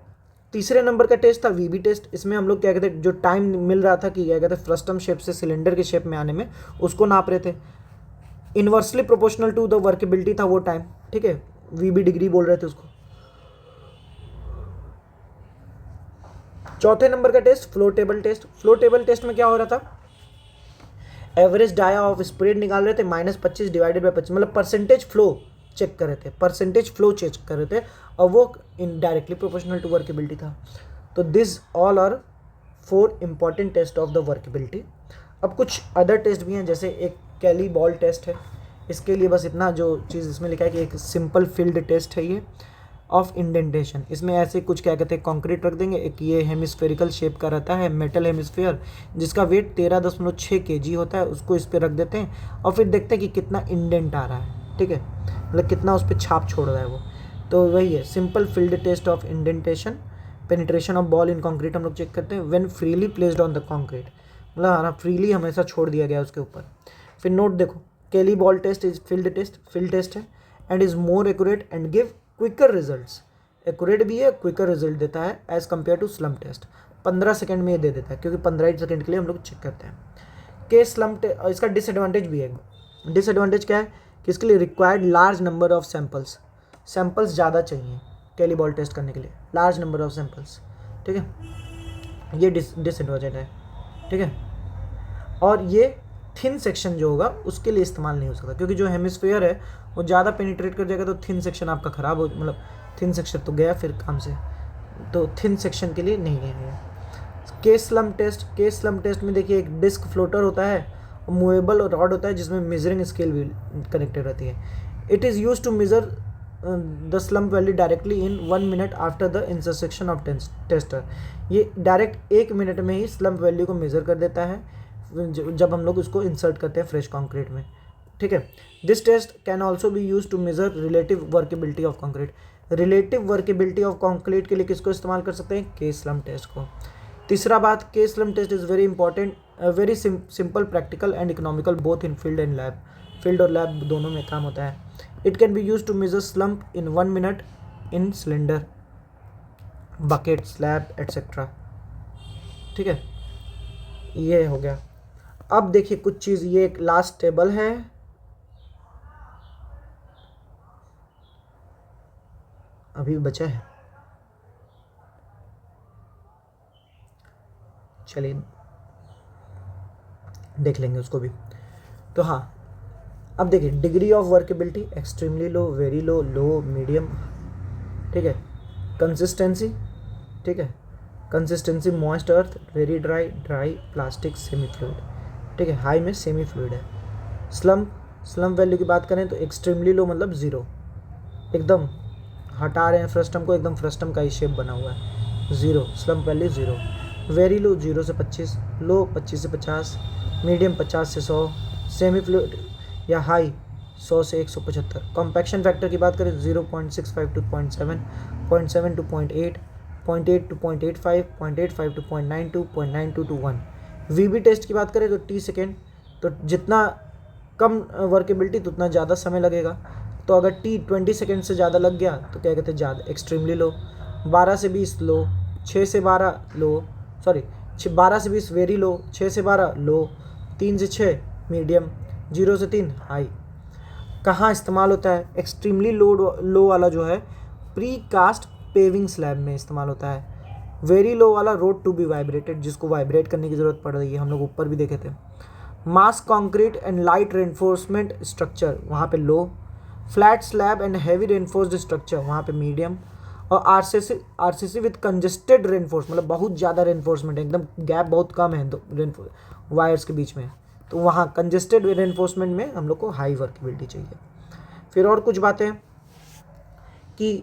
तीसरे नंबर का टेस्ट था वीबी टेस्ट। इसमें हम लोग क्या कहते हैं, जो टाइम मिल रहा था कि क्या कहते हैं फ्रस्टम शेप से सिलेंडर के शेप में आने में, उसको नाप रहे थे। Inversely proportional to the workability था वो टाइम, ठीक है, वीबी डिग्री बोल रहे थे उसको। चौथे नंबर का test flow table test. Flow table test में क्या हो रहा था, एवरेज डाया ऑफ स्प्रेड निकाल रहे थे -25 डिवाइडेड बाय 25, मतलब परसेंटेज फ्लो चेक कर रहे थे, परसेंटेज फ्लो चेक कर रहे थे, और वो इनडायरेक्टली प्रोपोर्शनल टू वर्केबिलिटी था। तो this all are 4 important test of the workability. अब कुछ अदर टेस्ट भी हैं, जैसे एक कैली बॉल टेस्ट है, इसके लिए बस इतना जो चीज़ इसमें लिखा है कि एक सिंपल फील्ड टेस्ट है ये ऑफ इंडेंटेशन। इसमें ऐसे कुछ क्या कहते हैं कंक्रीट रख देंगे, एक ये हेमिस्फेरिकल शेप का रहता है मेटल हेमिस्फेयर, जिसका वेट 13.6 kg होता है, उसको इस पर रख देते हैं और फिर देखते हैं कि कितना इंडेंट आ रहा है, ठीक है, मतलब कितना उस पर छाप छोड़ रहा है वो। तो वही है simple field test of indentation. Penetration of ball in concrete हम लोग चेक करते हैं when freely placed on the concrete, मतलब हमारा फ्रीली हमेशा छोड़ दिया गया उसके ऊपर। फिर नोट देखो, Kelly ball test is field test है and is more accurate and give quicker results. Accurate भी है, क्विकर रिजल्ट देता है as compare to slump test. 15 second में ये दे देता है, क्योंकि 15 सेकंड के लिए हम लोग चेक करते हैं। के स्लम्प इसका डिसएडवांटेज भी है। डिसएडवांटेज क्या है कि इसके लिए required large number of samples ज़्यादा चाहिए कैली बॉल टेस्ट करने के लिए, लार्ज नंबर ऑफ सैंपल्स, ठीक है, ये डिसएडवांटेज है, ठीक है। और ये थिन सेक्शन जो होगा उसके लिए इस्तेमाल नहीं हो सकता, क्योंकि जो हेमिस्फीयर है वो ज़्यादा पेनिट्रेट कर जाएगा तो थिन सेक्शन आपका ख़राब हो, मतलब थिन सेक्शन तो गया फिर काम से, तो थिन सेक्शन के लिए नहीं है। के स्लम्प टेस्ट में देखिए एक डिस्क फ्लोटर होता है, मूवेबल रॉड होता है जिसमें मेजरिंग स्केल भी कनेक्टेड रहती है। It is use to measure the slump value directly in 1 minute after the intersection of tester. ये डायरेक्ट 1 मिनट में ही स्लम्प वैल्यू को मेज़र कर देता है जब हम लोग उसको इंसर्ट करते हैं फ्रेश कंक्रीट में, ठीक है। This test can also be use to measure relative workability of concrete. Relative workability of concrete के लिए किसको इस्तेमाल कर सकते हैं, के स्लम्प टेस्ट को। तीसरा बात, के slump test is very important, very simple, practical and economical both in field and lab. Field और लैब दोनों में काम होता है। It can be use to measure slump in 1 minute in cylinder, bucket, slab etcetera, ठीक है, ये हो गया। अब देखिए कुछ चीज़, ये एक लास्ट टेबल है, अभी बचा है, चलिए देख लेंगे उसको भी। तो हाँ, अब देखिए degree of workability extremely low, very low, low, medium, ठीक है। कंसिस्टेंसी, ठीक है, consistency moist earth, very dry, plastic, semi fluid, ठीक है, हाई में सेमी फ्लूइड है। स्लम्प वैल्यू की बात करें तो एक्सट्रीमली लो मतलब 0, एकदम हटा रहे हैं फ्रस्टम को, एकदम फ्रस्टम का ही शेप बना हुआ है, 0, स्लम्प वैल्यू 0। वेरी लो 0 से 25, लो 25 से 50, मीडियम 50 से 100, सेमी फ्लूइड या हाई 100 से 175। कॉम्पैक्शन फैक्टर की बात करें 0.65 to 0.7, 0.7 to 0.8, 0.8 to 0.85, 0.85 to 0.92, 0.92 to 1। VB test की बात करें तो टी सेकेंड, तो जितना कम वर्केबिलिटी तो उतना ज़्यादा समय लगेगा, तो अगर टी 20 सेकेंड से ज़्यादा लग गया तो क्या कहते हैं ज़्यादा, एक्सट्रीमली लो। 12 से 20 लो, 6 से 12 लो, सॉरी 12 से 20 वेरी लो, 6 से 12 लो, 3 से 6 मीडियम, 0 से 3 हाई। कहाँ इस्तेमाल होता है, एक्सट्रीमली लो वाला जो है प्री कास्ट पेविंग स्लैब में इस्तेमाल होता है। वेरी लो वाला रोड टू बी वाइब्रेटेड, जिसको वाइब्रेट करने की ज़रूरत पड़ रही है, हम लोग ऊपर भी देखे थे। Mass concrete and light reinforcement structure वहाँ पे low, flat slab and heavy reinforced structure वहाँ पे मीडियम, और आरसीसी विद कंजेस्टेड रेनफोर्स, मतलब बहुत ज़्यादा रेनफोर्समेंट है, एकदम गैप बहुत कम है वायर्स के बीच में, तो वहाँ कंजेस्टेड रेनफोर्समेंट में हम लोग को हाई वर्केबिलिटी चाहिए। फिर और कुछ बातें कि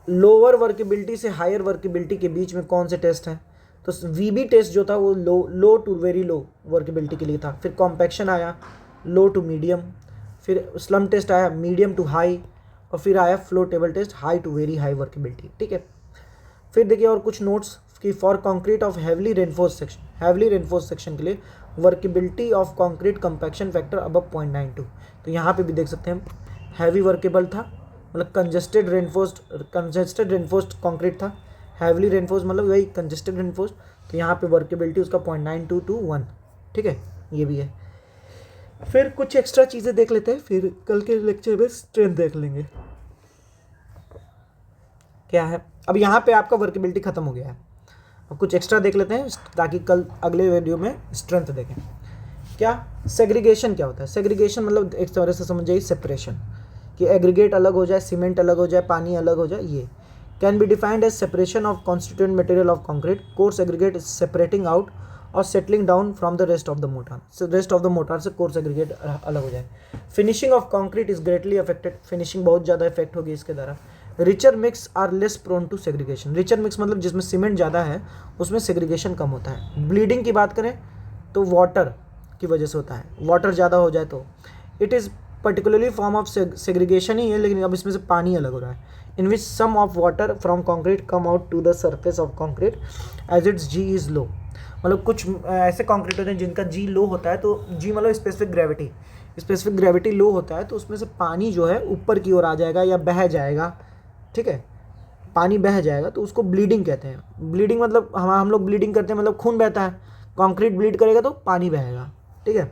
लोअर वर्केबिलिटी से हायर वर्केबिलिटी के बीच में कौन से टेस्ट हैं, तो वीबी टेस्ट जो था वो low to very low workability के लिए था। फिर कॉम्पैक्शन आया लो टू मीडियम, फिर स्लम टेस्ट आया मीडियम टू हाई, और फिर आया flow table test high to very high workability. ठीक है, फिर देखिए और कुछ नोट्स कि for concrete of heavily reinforce section के लिए workability of concrete compaction factor above 0.92। तो यहाँ पे भी देख सकते हैं हैवी वर्केबल था, मतलब कंजेस्टेड रेनफोर्स्ड कंक्रीट था। हैवली रेनफोर्स मतलब वही कंजेस्टेड रेनफोर्स, तो यहाँ पे वर्केबिलिटी उसका 0.92 to 1। ठीक है, ये भी है। फिर कुछ एक्स्ट्रा चीज़ें देख लेते हैं, फिर कल के लेक्चर में स्ट्रेंथ देख लेंगे क्या है। अब यहाँ पे आपका वर्केबिलिटी खत्म हो गया है, अब कुछ एक्स्ट्रा देख लेते हैं ताकि कल अगले वीडियो में स्ट्रेंथ देखें। क्या सेग्रीगेशन क्या होता है? सेग्रीगेशन मतलब एक तरह से समझ जाइए सेपरेशन, कि एग्रीगेट अलग हो जाए, सीमेंट अलग हो जाए, पानी अलग हो जाए। ये can be defined as separation of constituent material of concrete. Coarse aggregate is separating out और settling down from the rest of the mortar. Rest of the mortar से कोर्स एग्रीगेट अलग हो जाए। Finishing of concrete is greatly affected, finishing बहुत ज़्यादा इफेक्ट होगी इसके द्वारा। Richer mix are less prone to segregation, richer mix मतलब जिसमें सीमेंट ज़्यादा है उसमें सेग्रीगेशन कम होता है। ब्लीडिंग की बात करें तो वाटर की वजह से होता है, वाटर ज़्यादा हो जाए तो। It is particularly form of segregation ही है, लेकिन अब इसमें से पानी अलग हो रहा है। In which some of water from concrete come out to the surface of concrete as its G is low. मतलब कुछ ऐसे कॉन्क्रीट होते हैं जिनका जी लो होता है, तो जी मतलब स्पेसिफिक ग्रेविटी लो होता है, तो उसमें से पानी जो है ऊपर की ओर आ जाएगा या बह जाएगा। ठीक है, पानी बह जाएगा तो उसको ब्लीडिंग कहते हैं। ब्लीडिंग मतलब हम लोग ब्लीडिंग करते हैं मतलब खून बहता है, कंक्रीट ब्लीड करेगा तो पानी बहेगा। ठीक है,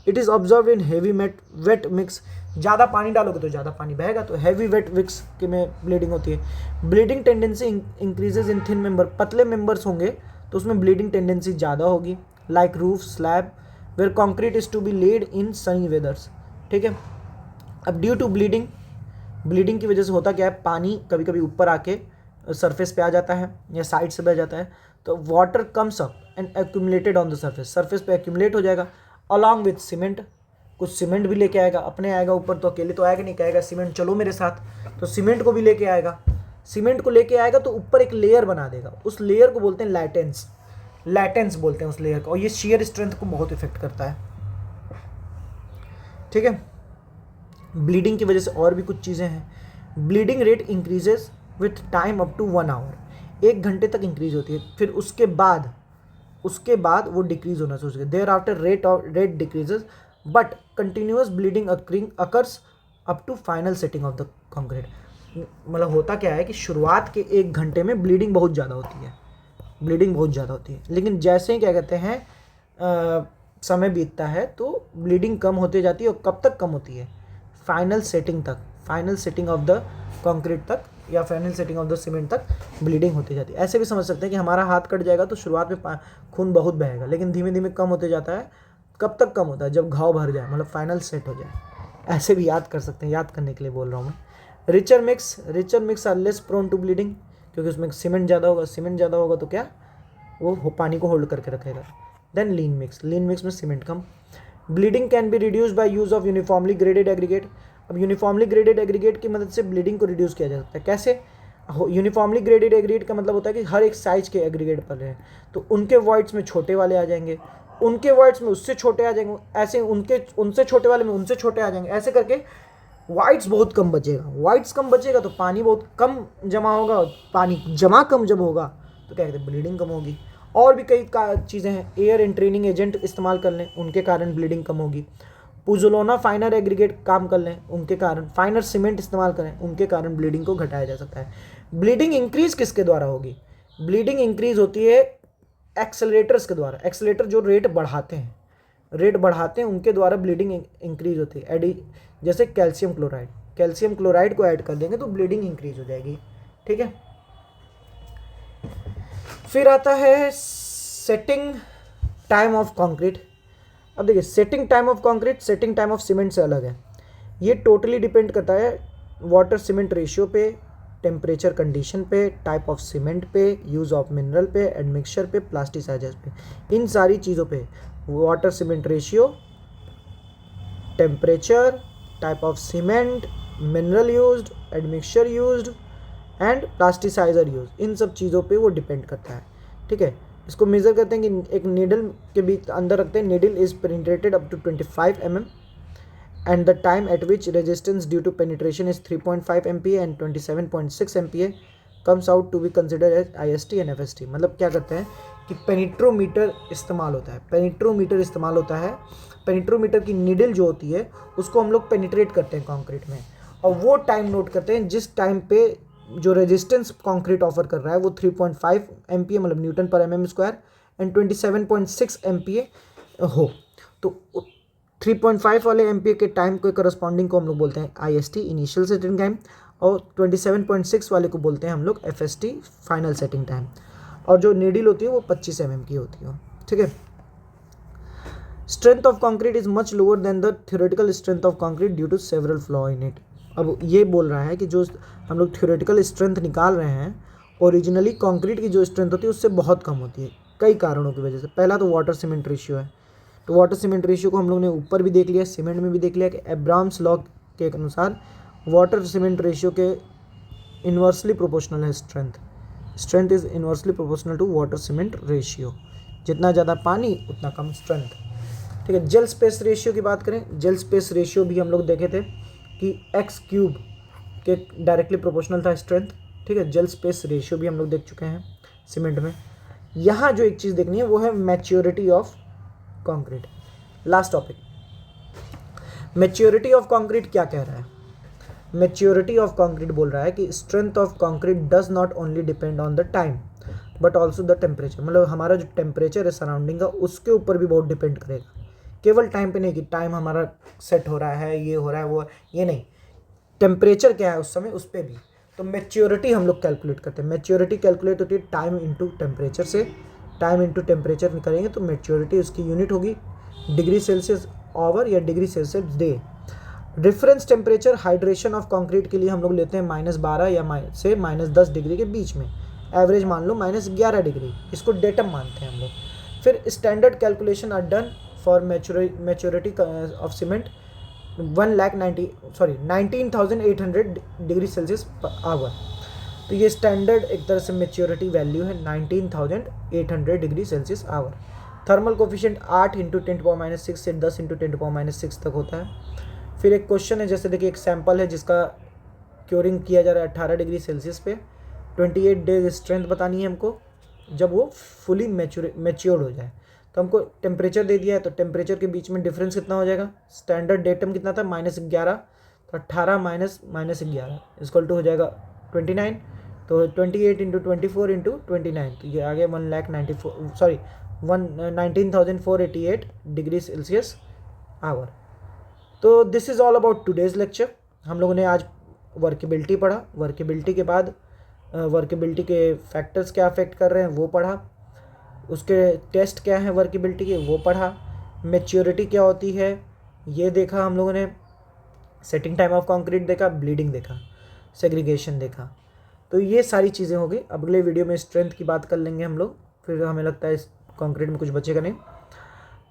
it is observe in heavy weight mix, ज़्यादा पानी डालोगे तो ज़्यादा पानी बहेगा, तो हैवी वेट मिक्स के में ब्लीडिंग होती है। Bleeding tendency increases in thin member, पतले मेंबर्स होंगे तो उसमें ब्लीडिंग टेंडेंसी ज़्यादा होगी। Like roof slab where concrete is to be laid in sunny weathers. ठीक है, अब ड्यू टू ब्लीडिंग की वजह से होता क्या है, पानी कभी कभी ऊपर आके सरफेस पे आ जाता है या साइड से बह जाता है, तो water comes up and accumulated on the surface पे एक्यूमुलेट हो जाएगा अलॉन्ग विथ सीमेंट। कुछ सीमेंट भी लेके आएगा, अपने आएगा ऊपर, तो अकेले तो आएगा नहीं, कहेगा सीमेंट चलो मेरे साथ, तो सीमेंट को भी लेके आएगा। सीमेंट को लेके आएगा तो ऊपर एक लेयर बना देगा, उस लेयर को बोलते हैं लैटेंस बोलते हैं उस लेयर को, और ये शियर स्ट्रेंथ को बहुत इफेक्ट करता है। ठीक है, ब्लीडिंग की वजह से और भी कुछ चीज़ें हैं। Bleeding rate increases with time up to 1 hour, 1 घंटे तक इंक्रीज होती है, फिर उसके बाद वो डिक्रीज होना शुरू हो जाती है। Thereafter rate decreases but continuous bleeding occurs up to final setting of the concrete. मतलब होता क्या है कि शुरुआत के 1 घंटे में ब्लीडिंग बहुत ज़्यादा होती है, लेकिन जैसे ही क्या कहते हैं समय बीतता है तो ब्लीडिंग कम होती जाती है। और कब तक कम होती है? Final setting of the concrete तक या final setting of the cement तक ब्लीडिंग होती जाती है। ऐसे भी समझ सकते हैं कि हमारा हाथ कट जाएगा तो शुरुआत में खून बहुत बहेगा, लेकिन धीमे धीमे कम होते जाता है। कब तक कम होता है? जब घाव भर जाए, मतलब फाइनल सेट हो जाए। ऐसे भी याद कर सकते हैं, याद करने के लिए बोल रहा हूँ मैं। Richer mix are less prone to bleeding, क्योंकि उसमें सीमेंट ज़्यादा होगा तो क्या वो पानी को होल्ड करके रखेगा। देन लीन मिक्स में cement come. Bleeding can be reduce by use of uniformly graded aggregate. अब यूनिफॉर्मली ग्रेडेड एग्रीगेट की मदद से ब्लीडिंग को रिड्यूस किया जा सकता है। कैसे? यूनिफॉर्मली ग्रेडेड एग्रीगेट का मतलब होता है कि हर एक साइज के एग्रीगेट पर हैं, तो उनके वॉइड्स में छोटे वाले आ जाएंगे, उनके वर्ड्स में उससे छोटे आ जाएंगे, ऐसे उनसे छोटे वाले में उनसे छोटे आ जाएंगे। ऐसे करके वाइड्स बहुत कम बचेगा तो पानी बहुत कम जमा होगा, पानी जमा कम जब होगा तो क्या कहते हैं, ब्लीडिंग कम होगी। और भी कई चीज़ें हैं। एयर एंट्रेनिंग एजेंट इस्तेमाल कर लें, उनके कारण ब्लीडिंग कम होगी। पुजोलोना फाइनर एग्रीगेट काम कर लें, उनके कारण। फाइनर सीमेंट इस्तेमाल करें, उनके कारण ब्लीडिंग को घटाया जा सकता है। ब्लीडिंग इंक्रीज किसके द्वारा होगी? ब्लीडिंग इंक्रीज होती है एक्सेलरेटर्स के द्वारा। एक्सेलरेटर जो रेट बढ़ाते हैं उनके द्वारा ब्लीडिंग इंक्रीज होती है। जैसे कैल्शियम क्लोराइड को ऐड कर देंगे तो ब्लीडिंग इंक्रीज हो जाएगी। ठीक है, फिर आता है सेटिंग टाइम ऑफ कंक्रीट। अब देखिए, setting time of concrete setting time of cement से अलग है। ये टोटली डिपेंड करता है वाटर सीमेंट रेशियो पे, टेम्परेचर कंडीशन पे, टाइप ऑफ सीमेंट पे, यूज़ ऑफ मिनरल पे, एडमिक्सचर पे, प्लास्टिसाइजर्स पे। इन सारी चीज़ों पे water cement ratio, temperature, type of cement, mineral used, admixture used and plasticiser use, इन सब चीज़ों पे वो डिपेंड करता है। ठीक है, इसको मेज़र करते हैं कि एक नीडल के बीच अंदर रखते हैं, needle is penetrated up to 25 mm and the time at which resistance due to penetration is 3.5 MPa and 27.6 MPa comes out to be considered as IST and FST। मतलब क्या करते हैं कि पेनिट्रोमीटर इस्तेमाल होता है, पेनिट्रोमीटर की नीडल जो होती है उसको हम लोग पेनिट्रेट करते हैं कंक्रीट में, और वो टाइम नोट करते हैं जिस टाइम पे जो रेजिस्टेंस कंक्रीट ऑफर कर रहा है वो 3.5 MPa मतलब न्यूटन पर mm स्क्वायर एंड 27.6 MPa हो। तो 3.5 वाले MPa के टाइम के करस्पॉन्डिंग को हम लोग बोलते हैं IST इनिशियल सेटिंग टाइम, और 27.6 वाले को बोलते हैं हम लोग FST फाइनल सेटिंग टाइम, और जो नीडल होती है वो 25 mm की होती है। ठीक है। Strength of concrete is much lower than the theoretical strength of concrete due to several flaw in it. अब ये बोल रहा है कि जो हम लोग थ्योरेटिकल स्ट्रेंथ निकाल रहे हैं ओरिजिनली कंक्रीट की जो स्ट्रेंथ होती है उससे बहुत कम होती है कई कारणों की वजह से। पहला तो वाटर सीमेंट रेशियो है, तो वाटर सीमेंट रेशियो को हम लोग ने ऊपर भी देख लिया, सीमेंट में भी देख लिया कि एब्राम्स लॉ के अनुसार वाटर सीमेंट रेशियो के इन्वर्सली प्रोपोर्शनल है strength is inversely proportional to water cement ratio, जितना ज़्यादा पानी उतना कम स्ट्रेंथ। ठीक है। जेल स्पेस रेशियो की बात करें, जेल स्पेस रेशियो भी हम लोग देखे थे कि x³ के डायरेक्टली प्रोपोर्शनल था स्ट्रेंथ। ठीक है। जेल स्पेस रेशियो भी हम लोग देख चुके हैं सीमेंट में। यहाँ जो एक चीज़ देखनी है वो है maturity of concrete. Last topic, maturity of concrete क्या कह रहा है? मैच्योरिटी ऑफ कंक्रीट बोल रहा है कि strength of concrete does not only depend on the time but also the temperature. मतलब हमारा जो टेम्परेचर है सराउंडिंग का उसके ऊपर भी बहुत डिपेंड करेगा, केवल टाइम पे नहीं कि टाइम हमारा सेट हो रहा है, ये हो रहा है, वो ये नहीं, टेम्परेचर क्या है उस समय उस पर भी। तो मैच्योरिटी हम लोग कैलकुलेट करते हैं, मैच्योरिटी कैलकुलेट होती है टाइम इंटू टेम्परेचर से, टाइम इंटू टेम्परेचर निकालेंगे तो मैच्योरिटी उसकी यूनिट होगी डिग्री सेल्सियस आवर या degree Celsius day. Reference temperature hydration of concrete के लिए हम लोग लेते हैं -12 या से -10 डिग्री के बीच में, एवरेज मान लो -11 डिग्री, इसको डेटम मानते हैं हम लोग। फिर standard calculation are done for maturity of cement 19,800 degree Celsius per hour. तो ये स्टैंडर्ड एक तरह से मैच्योरिटी वैल्यू है 19,800 degree Celsius hour. Thermal coefficient 8 × 10⁻⁶ से 10 × 10⁻⁶ तक होता है। फिर एक क्वेश्चन है, जैसे देखिए एक सैंपल है जिसका क्योरिंग किया जा रहा है 18 डिग्री सेल्सियस पे, 28 डेज स्ट्रेंथ बतानी है हमको जब वो फुली मैच्योर्ड हो जाए। तो हमको टेम्परेचर दे दिया है, तो टेम्परेचर के बीच में डिफरेंस कितना हो जाएगा? स्टैंडर्ड डेटम कितना था? -11, तो 18 -11 इक्वल टू हो जाएगा 29, तो 28 × 24 × 29, तो ये आ गया 19,488 डिग्री सेल्सियस आवर। तो this is all about today's lecture. हम लोगों ने आज वर्केबिलिटी पढ़ा, वर्केबिलिटी के बाद वर्केबिलिटी के फैक्टर्स क्या अफेक्ट कर रहे हैं वो पढ़ा, उसके टेस्ट क्या है वर्केबिलिटी के वो पढ़ा, मैच्योरिटी क्या होती है ये देखा हम लोगों ने, सेटिंग टाइम ऑफ कंक्रीट देखा, ब्लीडिंग देखा, सेग्रीगेशन देखा। तो ये सारी चीज़ें हो गई। अब अगले वीडियो में स्ट्रेंथ की बात कर लेंगे हम लोग, फिर हमें लगता है इस कंक्रीट में कुछ बचेगा नहीं।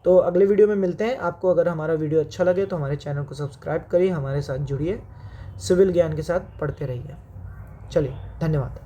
तो अगले वीडियो में मिलते हैं। आपको अगर हमारा वीडियो अच्छा लगे तो हमारे चैनल को सब्सक्राइब करिए, हमारे साथ जुड़िए, सिविल ज्ञान के साथ पढ़ते रहिए। चलिए, धन्यवाद।